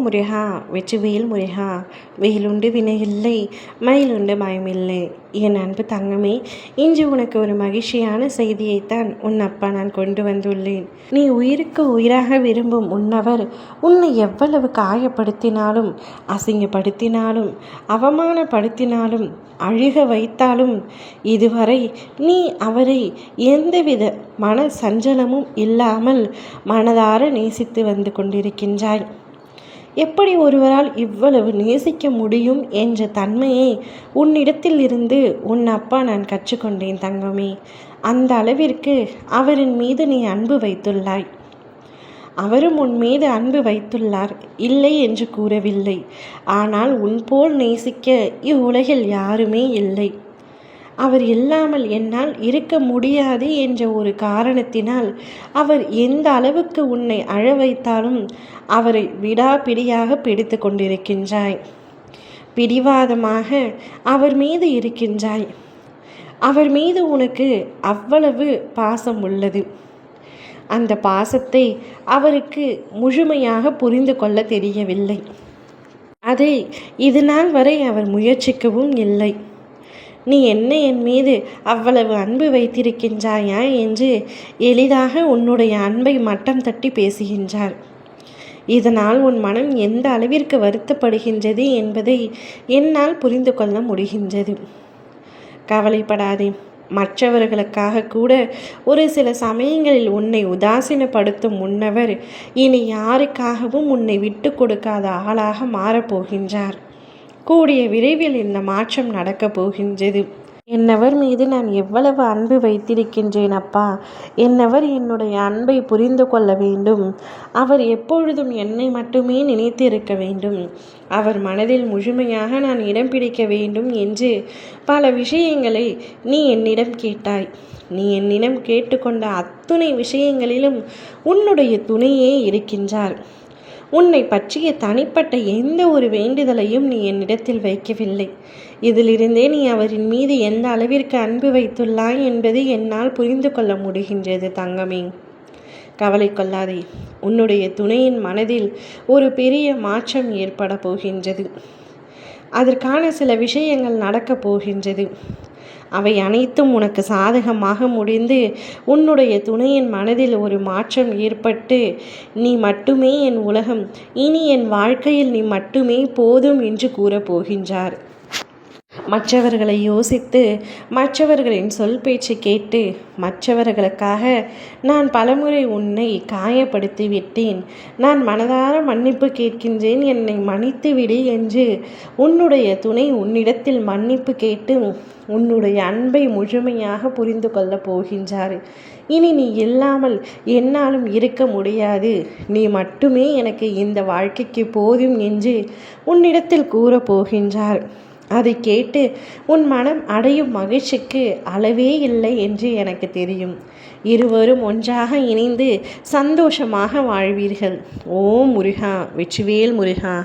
முருகா வெற்றிவேல் முருகா, வேலுண்டு வினையில்லை, மயிலுண்டு பயமில்லை. என் அன்பு தங்கமே, இன்று உனக்கு ஒரு மகிழ்ச்சியான செய்தியைத்தான் உன் அப்பா நான் கொண்டு வந்துள்ளேன். நீ உயிருக்கு உயிராக விரும்பும் உன்னவர் உன்னை எவ்வளவு காயப்படுத்தினாலும், அசிங்கப்படுத்தினாலும், அவமானப்படுத்தினாலும், அழுக வைத்தாலும், இதுவரை நீ அவரை எந்தவித மன சஞ்சலமும் இல்லாமல் மனதார நேசித்து வந்து கொண்டிருக்கின்றாய். எப்படி ஒருவரால் இவ்வளவு நேசிக்க முடியும் என்ற தன்மையை உன்னிடத்தில் இருந்து உன் அப்பா நான் கற்றுக்கொண்டேன் தங்கமே. அந்த அளவிற்கு அவரின் மீது நீ அன்பு வைத்துள்ளாய். அவரும் உன் மீது அன்பு வைத்துள்ளார், இல்லை என்று கூறவில்லை. ஆனால் உன் போல் நேசிக்க இவ்வுலகில் யாருமே இல்லை. அவர் இல்லாமல் என்னால் இருக்க முடியாது என்ற ஒரு காரணத்தினால் அவர் எந்த அளவுக்கு உன்னை அழ வைத்தாலும் அவரை விடாப்பிடியாக பிடித்து கொண்டிருக்கின்றாய். பிடிவாதமாக அவர் மீது இருக்கின்றாய். அவர் மீது உனக்கு அவ்வளவு பாசம் உள்ளது. அந்த பாசத்தை அவருக்கு முழுமையாக புரிந்து கொள்ள தெரியவில்லை. அதை இது நாள் வரை அவர் முயற்சிக்கவும் இல்லை. நீ என்ன என் மீது அவ்வளவு அன்பு வைத்திருக்கின்றாயா என்று எளிதாக உன்னுடைய அன்பை மட்டம் தட்டி பேசுகின்றார். இதனால் உன் மனம் எந்த அளவிற்கு வருத்தப்படுகின்றது என்பதை என்னால் புரிந்து கொள்ள முடிகின்றது. கவலைப்படாதே. மற்றவர்களுக்காக கூட ஒரு சில சமயங்களில் உன்னை உதாசீனப்படுத்தும் முன்னவர் இனி யாருக்காகவும் உன்னை விட்டு கொடுக்காத ஆளாக மாறப்போகின்றார். கூடிய விரைவில் இந்த மாற்றம் நடக்கப் போகின்றது. என்னவர் மீது நான் எவ்வளவு அன்பு வைத்திருக்கின்றேன் அப்பா. என்னவர் என்னுடைய அன்பை புரிந்து கொள்ள வேண்டும். அவர் எப்பொழுதும் என்னை மட்டுமே நினைத்திருக்க வேண்டும். அவர் மனதில் முழுமையாக நான் இடம் பிடிக்க வேண்டும் என்று பல விஷயங்களை நீ என்னிடம் கேட்டாய். நீ என்னிடம் கேட்டுக்கொண்ட அத்துணை விஷயங்களிலும் உன்னுடைய துணையே இருக்கின்றார். உன்னை பற்றிய தனிப்பட்ட எந்த ஒரு வேண்டுதலையும் நீ என்னிடத்தில் வைக்கவில்லை. இதிலிருந்தே நீ அவரின் மீது எந்த அளவிற்கு அன்பு வைத்துள்ளாய் என்பது என்னால் புரிந்து கொள்ள முடிகின்றது தங்கமே. கவலை கொள்ளாதே. உன்னுடைய துணையின் மனதில் ஒரு பெரிய மாற்றம் ஏற்பட போகின்றது. அதற்கான சில விஷயங்கள் நடக்கப் போகின்றது. அவை அனைத்தும் உனக்கு சாதகமாக முடிந்து உன்னுடைய துணையின் மனதில் ஒரு மாற்றம் ஏற்பட்டு நீ மட்டுமே என் உலகம், இனி என் வாழ்க்கையில் நீ மட்டுமே போதும் என்று கூறப்போகின்றார். மற்றவர்களை யோசித்து, மற்றவர்களின் சொல் பேச்சு கேட்டு, மற்றவர்களுக்காக நான் பலமுறை உன்னை காயப்படுத்தி விட்டேன், நான் மனதார மன்னிப்பு கேட்கின்றேன், என்னை மன்னித்து விடு என்று உன்னுடைய துணை உன்னிடத்தில் மன்னிப்பு கேட்டு உன்னுடைய அன்பை முழுமையாக புரிந்து கொள்ளப் போகின்றார். இனி நீ இல்லாமல் என்னாலும் இருக்க முடியாது, நீ மட்டுமே எனக்கு இந்த வாழ்க்கைக்கு போதும் என்று உன்னிடத்தில் கூறப்போகின்றார். அதை கேட்டு உன் மனம் அடையும் மகிழ்ச்சிக்கு அளவே இல்லை என்று எனக்கு தெரியும். இருவரும் ஒன்றாக இணைந்து சந்தோஷமாக வாழ்வீர்கள். ஓம் முருகா வெற்றிவேல் முருகா.